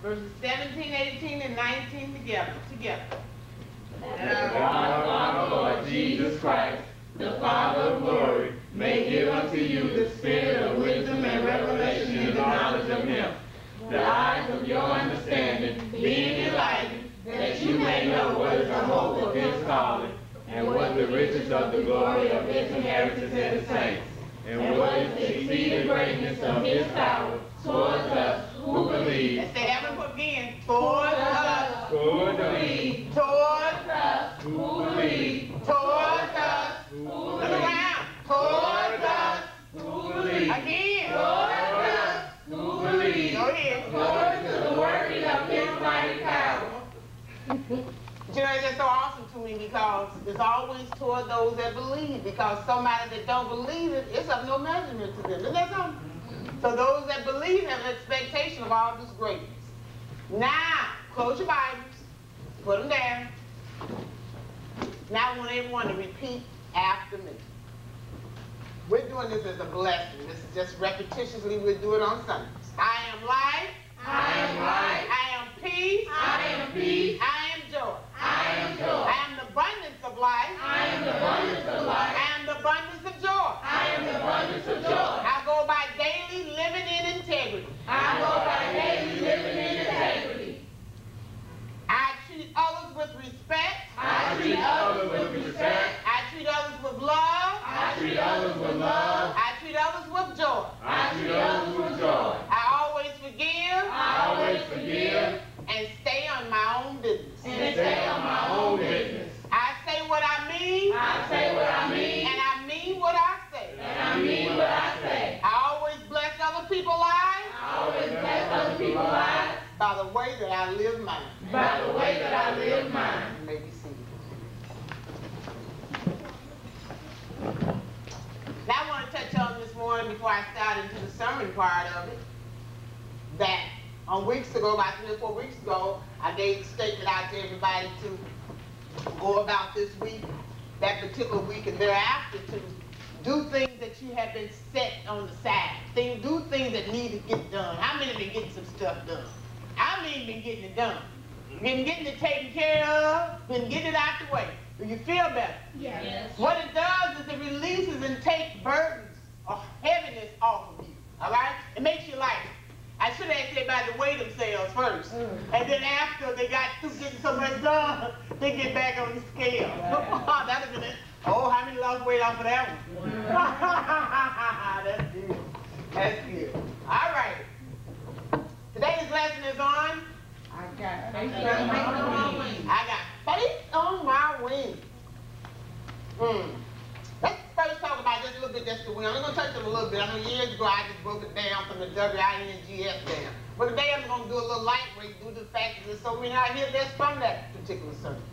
verses 17, 18, and 19 together. That God of our Lord Jesus Christ, the Father of glory, may give unto you the spirit of wisdom and revelation in the knowledge of him, the eyes of your understanding being enlightened, that you may know what is the hope of his calling, and what the riches of the glory of his inheritance in the saints, and what is the exceeding greatness of his power towards us who believe. Let's say that one again. Towards us Who believe. towards us Who believe. towards us Who look believe. around, towards us Who believe. again. Towards us. Who believe. Go ahead. According to the working of his mighty power. You know, it's just so awesome to me because it's always toward those that believe, because somebody that don't believe it, it's of no measurement to them. Isn't that something? So those that believe have an expectation of all this greatness. Now, close your Bibles, put them down. Now I want everyone to repeat after me. We're doing this as a blessing. This is just repetitiously, we'll do it on Sundays. I am life. I am life. I am peace. I am peace. I am joy. I am joy. I am the abundance of life. I am the abundance of life. I am the abundance of joy. I am the abundance of joy. I go by daily living in integrity. I go by daily living in integrity. I treat others with respect. I treat others with respect. I treat others with love. I treat others with love. I treat others with joy. I treat others with joy. I always forgive I always forgive and stay on my own business. and stay on my own business. I say what I mean, I say what I mean, and I mean what I say. and I mean what I say. I always bless other people's lives I always bless other people's lives by the way that I live mine. by the way that I live mine. You may be seated. Now I want to touch on this morning before I start into the sermon part of it, that on weeks ago, about 3 or 4 weeks ago, I gave a statement out to everybody to go about this week, that particular week, and thereafter to do things that you have been set on the side. Do things that need to get done. How many been getting some stuff done? How many been getting it done? Been getting it taken care of? Been getting it out the way? Do you feel better? Yes. What it does is it releases and takes burdens or heaviness off of you. All right? It makes you lighter. I should ask everybody to weigh themselves first. And then after they got through getting so much done, they get back on the scale. That'd have been it. Oh, how many lost weight off of that one? That's good. That's good. All right. Today's lesson is on I got faith I got faith on my wings. Let's first talk about just a little bit, just the wing. I'm going to touch on it a little bit. I know years ago I just broke it down from the WINGS down. But today I'm going to do a little lightweight due to the fact that there's so many out here that's from that particular sermon.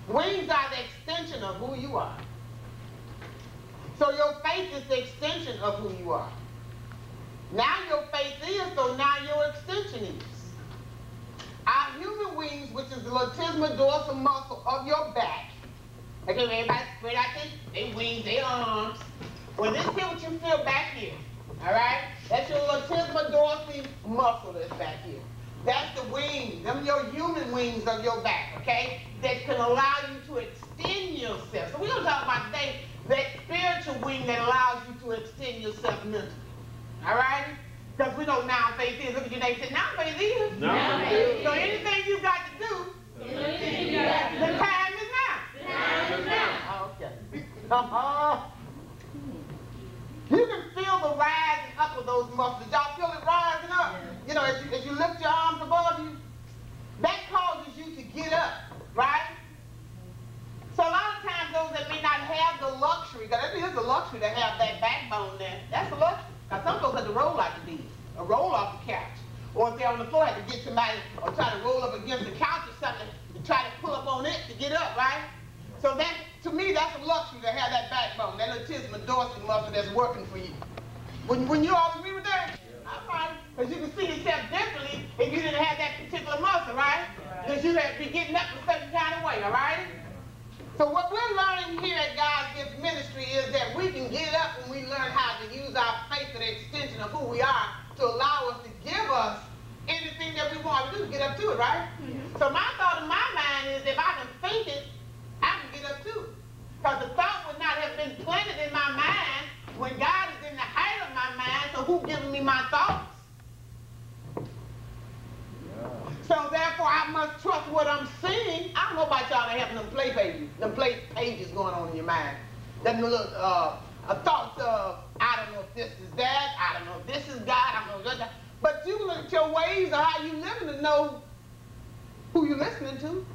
Wings are the extension of who you are. So your faith is the extension of who you are. Now your faith is, so now your extension is. Our human wings, which is the latissimus dorsal muscle of your back. Okay, everybody spread out their wings, their arms. Well, this here what you feel back here. All right? That's your latissimus dorsal muscle that's back here. That's the wings, them your human wings of your back, okay? That can allow you to extend yourself. So we're going to talk about today that spiritual wing that allows you to extend yourself mentally. All right? Because we know now faith is. Look at your neighbor and say, now faith is. Now faith is. So anything you got to do, the time is now. The time is now. Okay. You can feel the rising up of those muscles. Y'all feel it rising up? You know, as you lift your arms above you, that causes you to get up, right? So a lot of times those that may not have the luxury, because it is a luxury to have that backbone there. That's a luxury. Now some folks have to roll like it is, or roll off the couch. Or if they're on the floor, have to get somebody, or try to roll up against the couch or something, to try to pull up on it to get up, right? So that, to me, that's a luxury to have that backbone, that latissimus dorsal muscle that's working for you. When you all agree with that? All right. Because you can see yourself differently if you didn't have that particular muscle, right? Because you have to be getting up a certain kind of way, all right? So what we're learning here at God's Gift Ministry is that we can get up when we learn how to use our faith for the extension of who we are to allow us to give us anything that we want to do, get up to it, right? So my thought in my mind is if I can think it, I can get up to it. Because the thought would not have been planted in my mind when God is in the height of my mind, so who giving me my thoughts? So therefore, I must trust what I'm seeing. I don't know about y'all that have them play pages going on in your mind. Them little thoughts of, I don't know if this is that, I don't know if this is God, I don't know if that. But you look at your ways or how you living to know who you're listening to.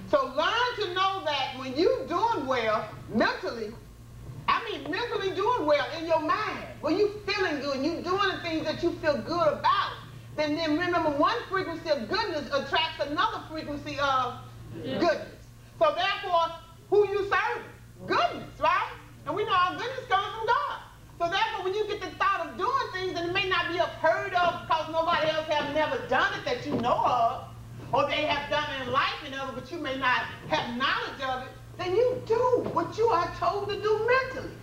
So learn to know that when you're doing well mentally, I mean mentally doing well in your mind, when you feeling good and you doing the things that you feel good about, then remember one frequency of goodness attracts another frequency of goodness. So therefore, who you serve? Goodness, right? And we know our goodness comes from God. So therefore, when you get the thought of doing things and it may not be heard of because nobody else have never done it that you know of, or they have done it in life and other, but you may not have knowledge of it, then you do what you are told to do mentally.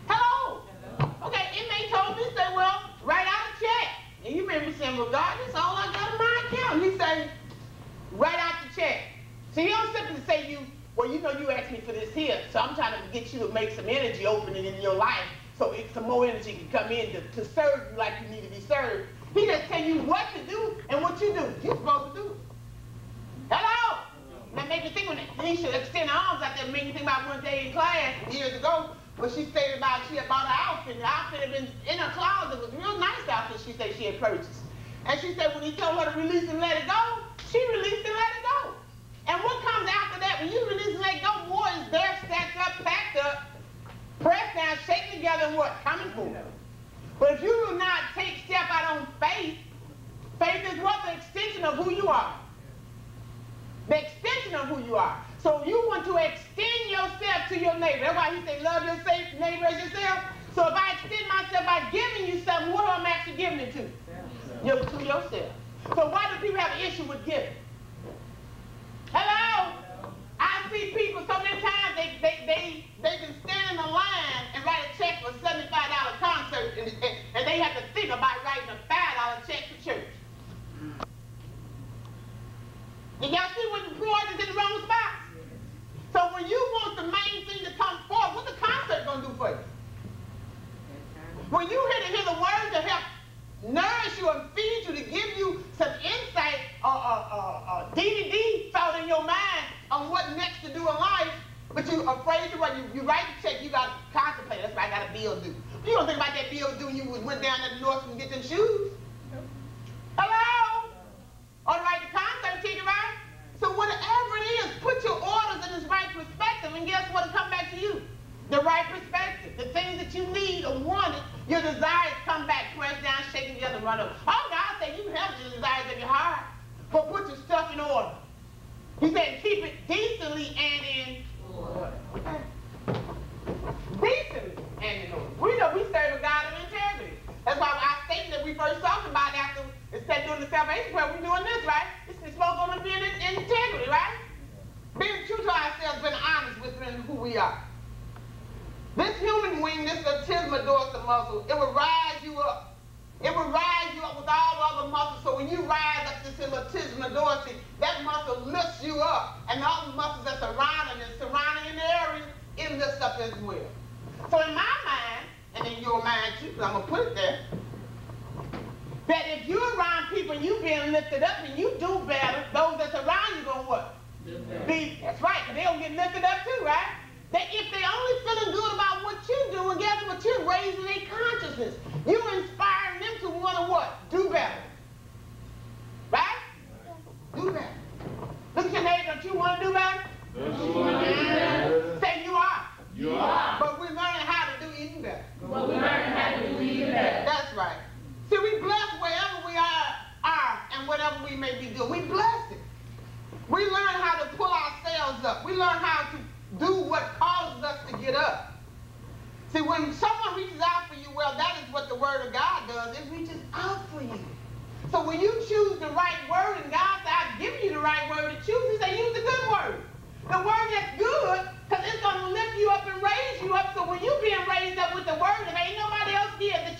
Hello? Okay, it may told me, say, well, write out a check. And you may be saying, well, God, that's all I got in my account. He say, write out the check. So you don't simply say well, you know you asked me for this here, so I'm trying to get you to make some energy opening in your life so some more energy can come in to serve you like you need to be served. He just tell you what to do and what you do. You're supposed to do it. Hello? That made me think when he should extend her arms out there, made me think about one day in class years ago, when she stated about she had bought an outfit. The outfit had been in her closet. It was a real nice outfit she said she had purchased. And she said when he told her to release and let it go, she released and let it go. And what comes after that, when you release and let go, more is there, stacked up, packed up, pressed down, shaken together, and what? Coming forth. But if you do not step out on faith, faith is what? The extension of who you are. The extension of who you are. So you want to extend yourself to your neighbor. That's why he said, love your neighbor as yourself. So if I extend myself by giving you something, what am I actually giving it to? To yourself. So why do people have an issue with giving? Hello? I see people so many times they can stand in a line and write a check for a $75 concert and they have to think about writing a $5 check to church. And y'all see when the priorities in the wrong spot? So when you want the main thing to come forward, what's the concert going to do for you? When you hear the words to help nourish you and feed you, to give you some insight or DVD thought in your mind on what next to do in life, but you're afraid to write. You write the check, you got to contemplate. That's why I got a bill due. You don't think about that bill due when you went down to the North and get them shoes. Hello? Or write the concert ticket, right? So whatever it is, put your orders in its right perspective, and guess what will come back to you? The right perspective. The things that you need or wanted, your desires come back, pressed down, shaking together, and run up. Oh, God said you have the desires of your heart, but put your stuff in order. He said keep it decently and in order. Decently and in order. We know we serve a God of integrity. That's why our statement that we first talked about after instead of doing the salvation prayer, we're doing this, right? It's supposed to be in integrity, right? Being true to ourselves, being honest with who we are. This human wing, this latissimus dorsal muscle, it will rise you up. It will rise you up with all the other muscles. So when you rise up this latissimus dorsal, that muscle lifts you up. And the other muscles that surrounding in the area, it lifts up as well. So in my mind, and in your mind too, because I'm going to put it there, that if you're around people and you being lifted up and you do better, those that's around you going to what? That's right, because they'll get lifted up too, right? That if they only feeling good about what you do, and guess what? You're raising their consciousness. You inspiring them to want to what? Do better. Right? Do better. Look at your neighbor, don't you want to do better? Say you are. You are. But we're learning how to do even better. But we're learning how to do even better. That's right. See, we bless wherever we are and whatever we may be doing. We bless it. We learn how to pull ourselves up. We learn how to do what causes us to get up. See, when someone reaches out for you, well, that is what the Word of God does. It reaches out for you. So when you choose the right word, and God said, I've given you the right word to choose, He said, use the good word. The word that's good, because it's going to lift you up and raise you up. So when you're being raised up with the word, if ain't nobody else here to